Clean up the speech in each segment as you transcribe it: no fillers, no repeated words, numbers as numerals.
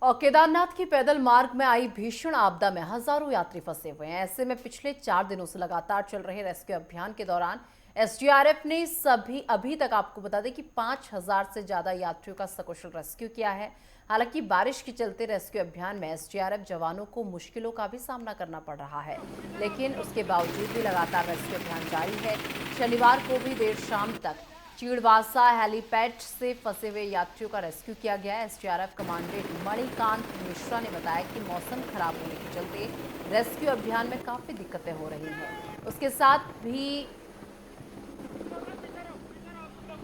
और केदारनाथ की पैदल मार्ग में आई भीषण आपदा में हजारों यात्री फंसे हुए हैं। ऐसे में पिछले 4 दिनों से लगातार चल रहे रेस्क्यू अभियान के दौरान एसडीआरएफ ने अभी तक आपको बता दें कि 5,000 से ज्यादा यात्रियों का सकुशल रेस्क्यू किया है। हालांकि बारिश के चलते रेस्क्यू अभियान में एसडीआरएफ जवानों को मुश्किलों का भी सामना करना पड़ रहा है, लेकिन उसके बावजूद भी लगातार रेस्क्यू अभियान जारी है। शनिवार को भी देर शाम तक चीड़वासा हेलीपैड से फंसे हुए यात्रियों का रेस्क्यू किया गया। एसडीआरएफ कमांडेंट मणिकांत मिश्रा ने बताया कि मौसम खराब होने के चलते रेस्क्यू अभियान में काफी दिक्कतें हो रही हैं। उसके साथ भी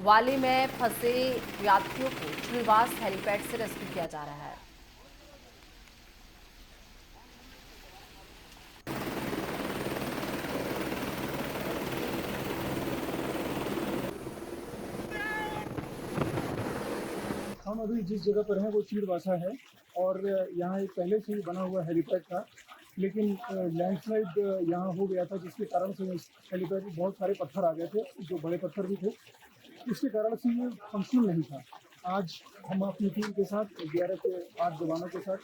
वाली में फंसे यात्रियों को चीड़वास हेलीपैड से रेस्क्यू किया जा रहा है। हम अभी जिस जगह पर हैं वो चीड़वासा है और यहाँ एक पहले से ही बना हुआ हेलीपैड था, लेकिन लैंडस्लाइड यहाँ हो गया था, जिसके कारण से इस हेलीपैड में बहुत सारे पत्थर आ गए थे, जो बड़े पत्थर भी थे। इसके कारण से ये फंक्शनल नहीं था। आज हम अपनी टीम के साथ एसडीआरएफ के 8 जवानों के साथ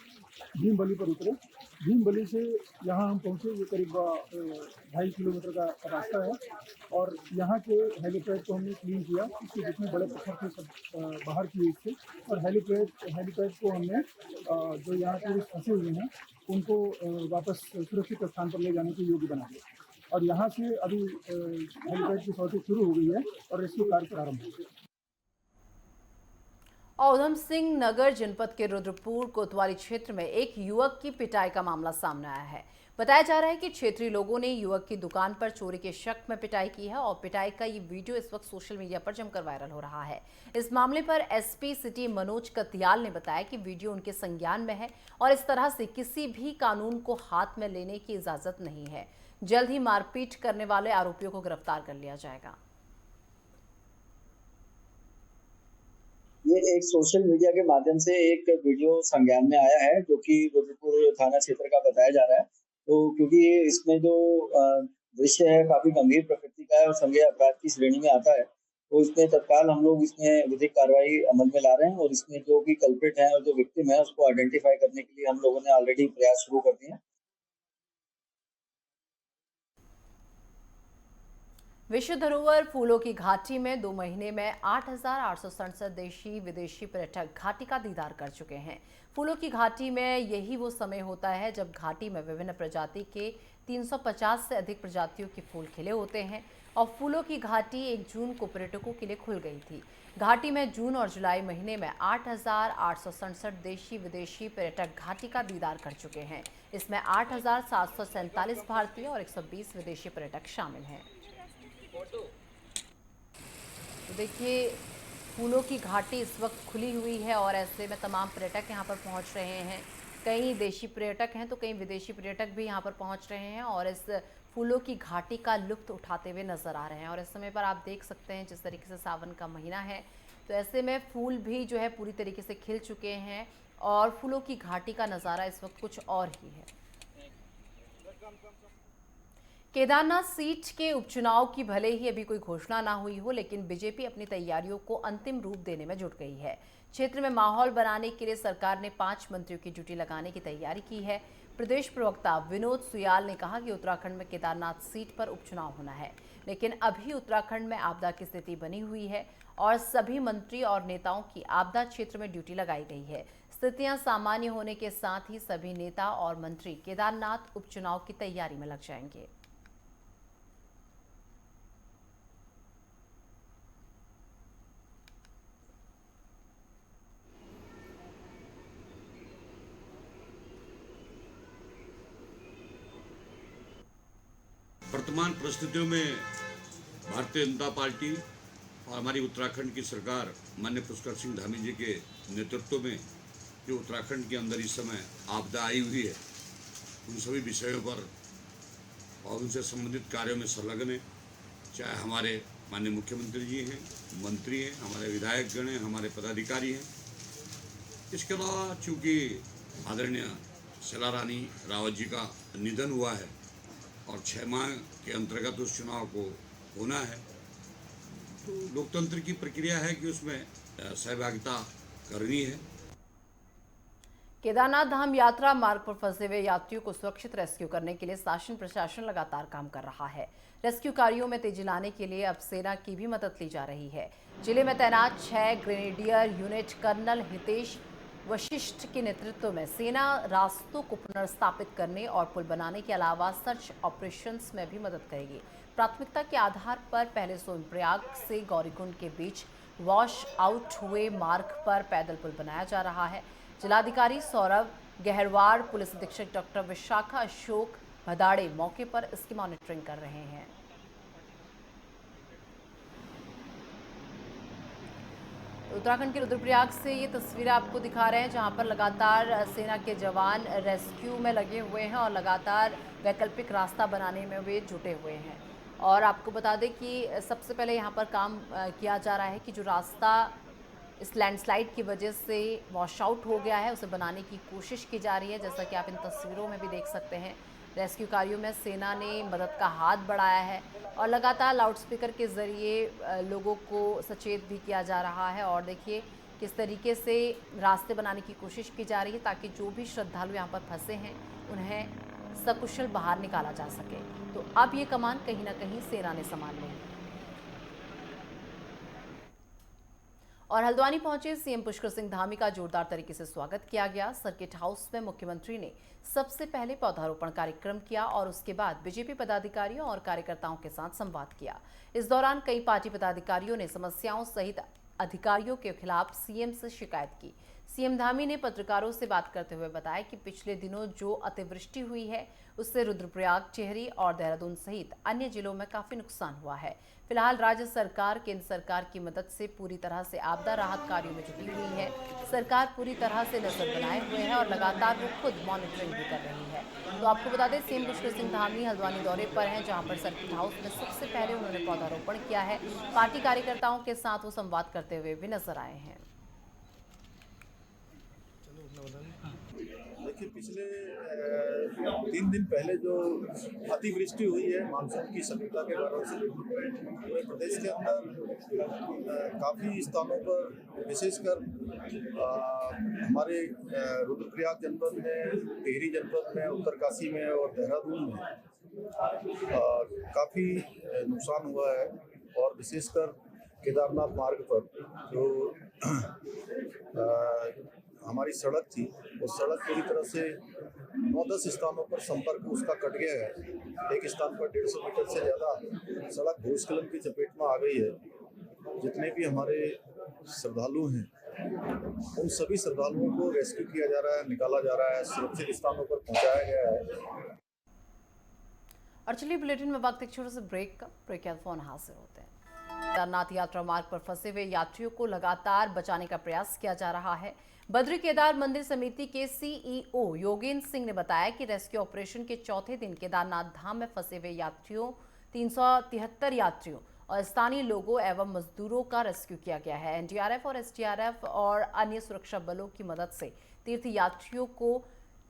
भीमबली पर उतरे। भीमबली से यहाँ हम पहुँचे, ये करीब 2.5 किलोमीटर का रास्ता है और यहाँ के हेलीपैड को हमने क्लीन किया। इसके जितने बड़े पत्थर थे सब बाहर किए इससे, और हेलीपैड को हमने जो यहाँ टूरिस्ट फंसे हुए हैं उनको वापस सुरक्षित स्थान पर ले जाने के योग्य बना दिया। और यहाँ से अभी हेलीपैड की सॉर्टिंग शुरू हो गई है और रेस्क्यू कार्य प्रारंभ हो गया। और उधम सिंह नगर जनपद के रुद्रपुर कोतवाली क्षेत्र में एक युवक की पिटाई का मामला सामने आया है। बताया जा रहा है कि क्षेत्रीय लोगों ने युवक की दुकान पर चोरी के शक में पिटाई की है और पिटाई का ये वीडियो इस वक्त सोशल मीडिया पर जमकर वायरल हो रहा है। इस मामले पर एसपी सिटी मनोज कतियाल ने बताया कि वीडियो उनके संज्ञान में है और इस तरह से किसी भी कानून को हाथ में लेने की इजाजत नहीं है। जल्द ही मारपीट करने वाले आरोपियों को गिरफ्तार कर लिया जाएगा। ये एक सोशल मीडिया के माध्यम से एक वीडियो संज्ञान में आया है, जो कि रुद्रपुर थाना क्षेत्र का बताया जा रहा है। तो क्योंकि ये इसमें जो दृश्य है काफी गंभीर प्रकृति का है और संज्ञेय अपराध की श्रेणी में आता है, तो इसमें तत्काल हम लोग इसमें विधिक कार्रवाई अमल में ला रहे हैं और इसमें जो भी कल्प्रिट है और जो विक्टिम है उसको आइडेंटिफाई करने के लिए हम लोगों ने ऑलरेडी प्रयास शुरू कर दिए हैं। विश्व धरोहर फूलों की घाटी में 2 महीने में 8,867 देशी विदेशी पर्यटक घाटी का दीदार कर चुके हैं। फूलों की घाटी में यही वो समय होता है जब घाटी में विभिन्न प्रजाति के 350 से अधिक प्रजातियों के फूल खिले होते हैं और फूलों की घाटी 1 जून को पर्यटकों के लिए खुल गई थी। घाटी में जून और जुलाई महीने में 8,867 देशी विदेशी पर्यटक घाटी का दीदार कर चुके हैं। इसमें 8,747 भारतीय और 120 विदेशी पर्यटक शामिल हैं। तो देखिए, फूलों की घाटी इस वक्त खुली हुई है और ऐसे में तमाम पर्यटक यहाँ पर पहुँच रहे हैं। कई देशी पर्यटक हैं तो कई विदेशी पर्यटक भी यहाँ पर पहुँच रहे हैं और इस फूलों की घाटी का लुत्फ उठाते हुए नजर आ रहे हैं। और इस समय पर आप देख सकते हैं जिस तरीके से सावन का महीना है, तो ऐसे में फूल भी जो है पूरी तरीके से खिल चुके हैं और फूलों की घाटी का नज़ारा इस वक्त कुछ और ही है। केदारनाथ सीट के उपचुनाव की भले ही अभी कोई घोषणा ना हुई हो, लेकिन बीजेपी अपनी तैयारियों को अंतिम रूप देने में जुट गई है। क्षेत्र में माहौल बनाने के लिए सरकार ने 5 मंत्रियों की ड्यूटी लगाने की तैयारी की है। प्रदेश प्रवक्ता विनोद सुयाल ने कहा कि उत्तराखंड में केदारनाथ सीट पर उपचुनाव होना है, लेकिन अभी उत्तराखंड में आपदा की स्थिति बनी हुई है और सभी मंत्री और नेताओं की आपदा क्षेत्र में ड्यूटी लगाई गई है। स्थितियां सामान्य होने के साथ ही सभी नेता और मंत्री केदारनाथ उपचुनाव की तैयारी में लग जाएंगे। वर्तमान परिस्थितियों में भारतीय जनता पार्टी और हमारी उत्तराखंड की सरकार माननीय पुष्कर सिंह धामी जी के नेतृत्व में जो उत्तराखंड के अंदर इस समय आपदा आई हुई है, उन सभी विषयों पर और उनसे संबंधित कार्यों में संलग्न है। चाहे हमारे माननीय मुख्यमंत्री जी हैं, मंत्री हैं, हमारे विधायकगण हैं, हमारे पदाधिकारी हैं। इसके अलावा चूँकि आदरणीय शैला रानी रावत जी का निधन हुआ है और 6 माह के अंतर्गत उस चुनाव को होना है, तो लोकतंत्र की प्रक्रिया है कि उसमें सहभागिता करनी है। केदारनाथ धाम यात्रा मार्ग पर फंसे हुए यात्रियों को सुरक्षित रेस्क्यू करने के लिए शासन प्रशासन लगातार काम कर रहा है। रेस्क्यू कार्यों में तेजी लाने के लिए अब सेना की भी मदद ली जा रही है। जिले में तैनात 6 grenadier unit colonel Hitesh Vashisht के नेतृत्व में सेना रास्तों को पुनर्स्थापित करने और पुल बनाने के अलावा सर्च ऑपरेशंस में भी मदद करेगी। प्राथमिकता के आधार पर पहले सोनप्रयाग से गौरीकुंड के बीच वॉश आउट हुए मार्ग पर पैदल पुल बनाया जा रहा है। जिलाधिकारी सौरभ गहरवार, पुलिस अधीक्षक डॉक्टर विशाखा अशोक भदाड़े मौके पर इसकी मॉनिटरिंग कर रहे हैं। उत्तराखंड के रुद्रप्रयाग से ये तस्वीरें आपको दिखा रहे हैं, जहां पर लगातार सेना के जवान रेस्क्यू में लगे हुए हैं और लगातार वैकल्पिक रास्ता बनाने में वे जुटे हुए हैं। और आपको बता दें कि सबसे पहले यहां पर काम किया जा रहा है कि जो रास्ता इस लैंडस्लाइड की वजह से वॉश आउट हो गया है, उसे बनाने की कोशिश की जा रही है। जैसा कि आप इन तस्वीरों में भी देख सकते हैं, रेस्क्यू कार्यों में सेना ने मदद का हाथ बढ़ाया है और लगातार लाउडस्पीकर के ज़रिए लोगों को सचेत भी किया जा रहा है। और देखिए किस तरीके से रास्ते बनाने की कोशिश की जा रही है ताकि जो भी श्रद्धालु यहाँ पर फंसे हैं उन्हें सकुशल बाहर निकाला जा सके। तो अब ये कमान कहीं ना कहीं सेना ने संभाल ली है। और हल्द्वानी पहुंचे सीएम पुष्कर सिंह धामी का जोरदार तरीके से स्वागत किया गया। सर्किट हाउस में मुख्यमंत्री ने सबसे पहले पौधारोपण कार्यक्रम किया और उसके बाद बीजेपी पदाधिकारियों और कार्यकर्ताओं के साथ संवाद किया। इस दौरान कई पार्टी पदाधिकारियों ने समस्याओं सहित अधिकारियों के खिलाफ सीएम से शिकायत की। सीएम धामी ने पत्रकारों से बात करते हुए बताया कि पिछले दिनों जो अतिवृष्टि हुई है उससे रुद्रप्रयाग, चेहरी और देहरादून सहित अन्य जिलों में काफी नुकसान हुआ है। फिलहाल राज्य सरकार केंद्र सरकार की मदद से पूरी तरह से आपदा राहत कार्यों में जुटी हुई है। सरकार पूरी तरह से नजर बनाए हुए है और लगातार वो खुद मॉनिटरिंग भी कर रही है। तो आपको बता दें, सीएम पुष्कर सिंह धामी हल्द्वानी दौरे पर हैं, जहां पर सर्किट हाउस में सबसे पहले उन्होंने पौधारोपण किया है। पार्टी कार्यकर्ताओं के साथ वो संवाद करते हुए भी नजर आए हैं। देखिए, पिछले 3 दिन पहले जो अतिवृष्टि हुई है मानसून की सक्रियता के कारण से पूरे प्रदेश के अंदर काफ़ी स्थानों पर, विशेषकर हमारे रुद्रप्रयाग जनपद में, टिहरी जनपद में, उत्तरकाशी में और देहरादून में काफ़ी नुकसान हुआ है। और विशेषकर केदारनाथ मार्ग पर जो हमारी सड़क थी, वो सड़क पूरी तरह से 9-10 स्थानों पर संपर्क उसका कट गया है। एक स्थान पर 150 मीटर से ज़्यादा सड़क भूस्खलन की चपेट में आ गई है। जितने भी हमारे श्रद्धालु हैं, उन सभी श्रद्धालुओं को रेस्क्यू किया जा रहा है, निकाला जा रहा है, सुरक्षित स्थानों पर पहुंचाया गया है। और चलिए बुलेटिन में वक्त एक छोटे से ब्रेक का। ब्रेक के बाद फोन हाजिर होते हैं। केदारनाथ यात्रा मार्ग पर फंसे हुए यात्रियों को लगातार बचाने का प्रयास किया जा रहा है। बद्री केदार मंदिर समिति के सीईओ योगेंद्र सिंह ने बताया कि रेस्क्यू ऑपरेशन के चौथे दिन केदारनाथ धाम में फंसे हुए यात्रियों 373 यात्रियों और स्थानीय लोगों एवं मजदूरों का रेस्क्यू किया गया है। एनडीआरएफ और एसडीआरएफ और अन्य सुरक्षा बलों की मदद से तीर्थ यात्रियों को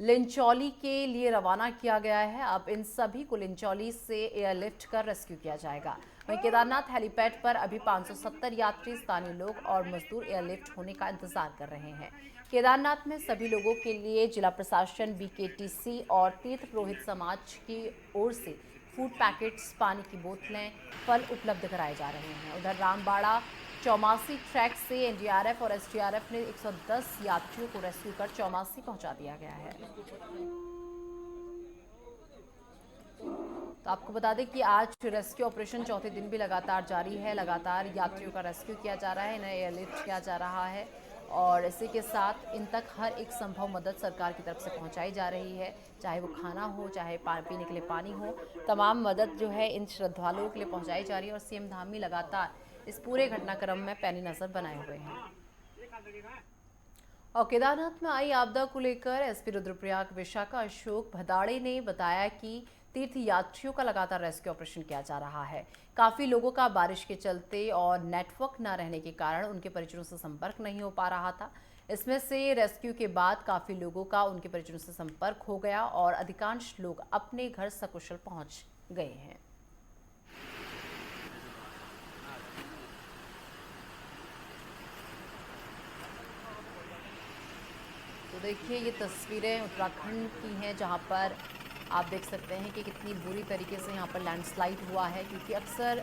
लिंचौली के लिए रवाना किया गया है। अब इन सभी को लिंचौली से एयरलिफ्ट कर रेस्क्यू किया जाएगा। वहीं केदारनाथ हेलीपैड पर अभी 570 यात्री, स्थानीय लोग और मजदूर एयरलिफ्ट होने का इंतजार कर रहे हैं। केदारनाथ में सभी लोगों के लिए जिला प्रशासन, बीकेटीसी और तीर्थ पुरोहित समाज की ओर से फूड पैकेट्स, पानी की बोतलें, फल उपलब्ध कराए जा रहे हैं। उधर रामबाड़ा चौमासी ट्रैक से एनडीआरएफ और एसडीआरएफ ने 110 यात्रियों को रेस्क्यू कर चौमासी पहुंचा दिया गया है। तो आपको बता दें कि आज रेस्क्यू ऑपरेशन चौथे दिन भी लगातार जारी है। लगातार यात्रियों का रेस्क्यू किया जा रहा है, इन्हें एयरलिफ्ट किया जा रहा है और इसी के साथ इन तक हर एक संभव मदद सरकार की तरफ से पहुंचाई जा रही है, चाहे वो खाना हो, चाहे पीने के लिए पानी हो। तमाम मदद जो है इन श्रद्धालुओं के लिए पहुंचाई जा रही है और सीएम धामी लगातार इस पूरे घटनाक्रम में पैनी नजर बनाए हुए हैं। और केदारनाथ में आई आपदा को लेकर एसपी रुद्रप्रयाग विशाखा अशोक भदाड़े ने बताया कि तीर्थ यात्रियों का लगातार रेस्क्यू ऑपरेशन किया जा रहा है। काफ़ी लोगों का बारिश के चलते और नेटवर्क न रहने के कारण उनके परिजनों से संपर्क नहीं हो पा रहा था। इसमें से रेस्क्यू के बाद काफ़ी लोगों का उनके परिजनों से संपर्क हो गया और अधिकांश लोग अपने घर सकुशल पहुंच गए हैं। तो देखिए ये तस्वीरें उत्तराखंड की हैं जहां पर आप देख सकते हैं कि कितनी बुरी तरीके से यहाँ पर लैंडस्लाइड हुआ है, क्योंकि अक्सर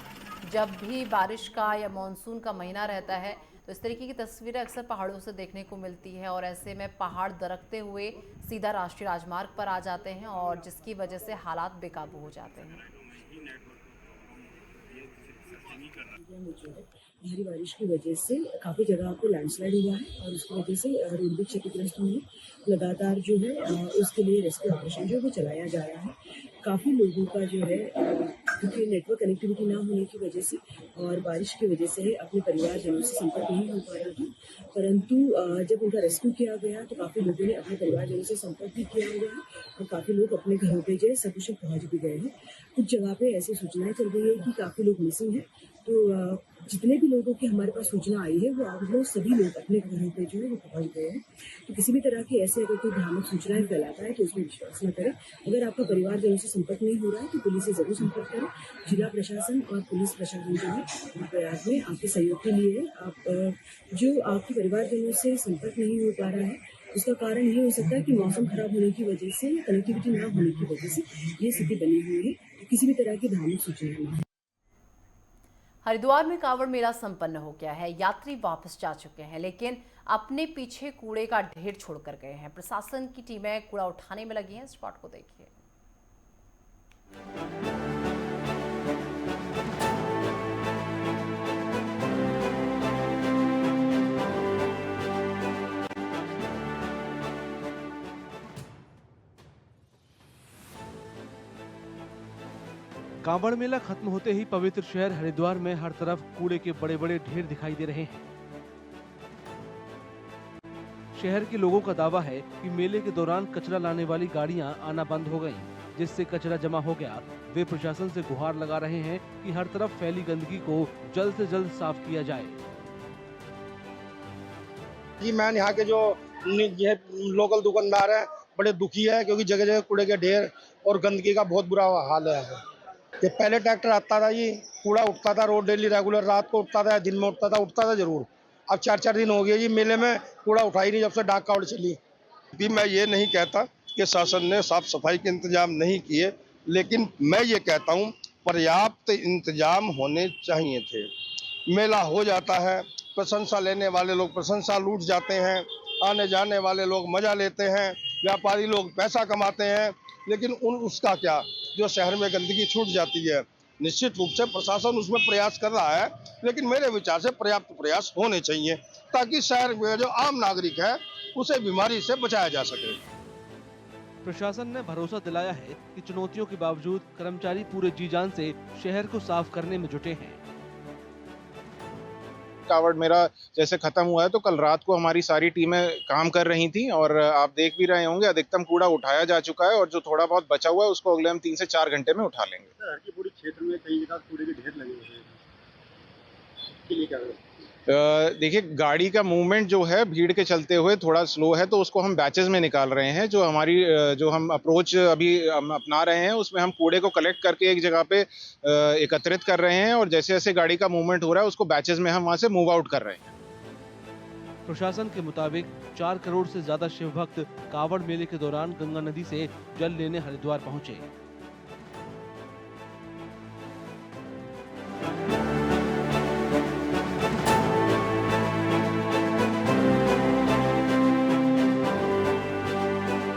जब भी बारिश का या मानसून का महीना रहता है तो इस तरीके की तस्वीरें अक्सर पहाड़ों से देखने को मिलती है और ऐसे में पहाड़ दरकते हुए सीधा राष्ट्रीय राजमार्ग पर आ जाते हैं और जिसकी वजह से हालात बेकाबू हो जाते हैं। भारी बारिश की वजह से काफ़ी जगह पर लैंडस्लाइड हुआ है और उसकी वजह से रोड भी क्षतिग्रस्त हुई है। लगातार जो है उसके लिए रेस्क्यू ऑपरेशन जो है वो चलाया जा रहा है। काफ़ी लोगों का जो है क्योंकि नेटवर्क कनेक्टिविटी ना होने की वजह से और बारिश की वजह से अपने परिवारजनों से संपर्क नहीं हो पा रहा था, परंतु जब उनका रेस्क्यू किया गया तो काफ़ी लोगों ने अपने परिवारजनों से संपर्क भी किया हुआ है और काफ़ी लोग अपने घरों पे जो है सकुशल पहुँच भी गए हैं। कुछ जगह पे ऐसी सूचनाएं चल रही है कि काफ़ी लोग मिसिंग हैं, तो जितने भी लोगों की हमारे पास सूचना आई है वो ऑलमोस्ट सभी लोग अपने घरों पे जो है वो पहुँच गए हैं। तो किसी भी तरह की ऐसे अगर कोई भ्रामक सूचनाएं फैलाता है तो उसमें विश्वास न करें। अगर आपका परिवारजनों से संपर्क नहीं हो रहा है तो पुलिस से जरूर संपर्क करें। जिला प्रशासन और पुलिस प्रशासन जो है प्रयास में आपके सहयोग के लिए है। आप जो आपके परिवारजनों से संपर्क नहीं हो पा रहा है उसका कारण ये हो सकता है कि मौसम खराब होने की वजह से या कनेक्टिविटी ना होने की वजह से ये स्थिति बनी हुई है। तो किसी भी तरह की भ्रामक सूचना नहीं। हरिद्वार में कांवड़ मेला संपन्न हो गया है। यात्री वापस जा चुके हैं लेकिन अपने पीछे कूड़े का ढेर छोड़कर गए हैं। प्रशासन की टीमें कूड़ा उठाने में लगी हैं। स्पॉट को देखिए। कांवड़ मेला खत्म होते ही पवित्र शहर हरिद्वार में हर तरफ कूड़े के बड़े बड़े ढेर दिखाई दे रहे हैं। शहर के लोगों का दावा है कि मेले के दौरान कचरा लाने वाली गाड़ियां आना बंद हो गईं, जिससे कचरा जमा हो गया। वे प्रशासन से गुहार लगा रहे हैं कि हर तरफ फैली गंदगी को जल्द से जल्द साफ किया जाए। जी मैन यहाँ के जो ये लोकल दुकानदार हैं बड़े दुखी है, क्योंकि जगह जगह कूड़े के ढेर और गंदगी का बहुत बुरा हाल है। ये पहले ट्रैक्टर आता था, ये कूड़ा उठता था रोड डेली रेगुलर, रात को उठता था, दिन में उठता था जरूर। अब 4-4 दिन हो गए जी मेले में कूड़ा उठाई नहीं जब से डाक कावड़ चली। मैं ये नहीं कहता कि शासन ने साफ सफाई के इंतजाम नहीं किए, लेकिन मैं ये कहता हूँ पर्याप्त इंतजाम होने चाहिए थे। मेला हो जाता है, प्रशंसा लेने वाले लोग प्रशंसा लूट जाते हैं, आने जाने वाले लोग मजा लेते हैं, व्यापारी लोग पैसा कमाते हैं, लेकिन उसका क्या जो शहर में गंदगी छूट जाती है। निश्चित रूप से प्रशासन उसमें प्रयास कर रहा है, लेकिन मेरे विचार से पर्याप्त प्रयास होने चाहिए ताकि शहर में जो आम नागरिक है उसे बीमारी से बचाया जा सके। प्रशासन ने भरोसा दिलाया है कि चुनौतियों के बावजूद कर्मचारी पूरे जी जान से शहर को साफ करने में जुटे हैं। कावड़ मेला जैसे खत्म हुआ है तो कल रात को हमारी सारी टीमें काम कर रही थी और आप देख भी रहे होंगे अधिकतम कूड़ा उठाया जा चुका है और जो थोड़ा बहुत बचा हुआ है उसको अगले हम 3 से 4 घंटे में उठा लेंगे। शहर के पूरे क्षेत्र में कई जगह कूड़े के ढेर लगे हुए हैं, इसके लिए क्या करें? देखिए गाड़ी का मूवमेंट जो है भीड़ के चलते हुए थोड़ा स्लो है, तो उसको हम बैचेस में निकाल रहे हैं। जो हम अप्रोच अभी हम अपना रहे हैं उसमें हम कूड़े को कलेक्ट करके एक जगह पे एकत्रित कर रहे हैं और जैसे जैसे गाड़ी का मूवमेंट हो रहा है उसको बैचेस में हम वहां से मूव आउट कर रहे हैं। प्रशासन के मुताबिक 4 करोड़ से ज्यादा शिव भक्त कावड़ मेले के दौरान गंगा नदी से जल लेने हरिद्वार पहुंचे।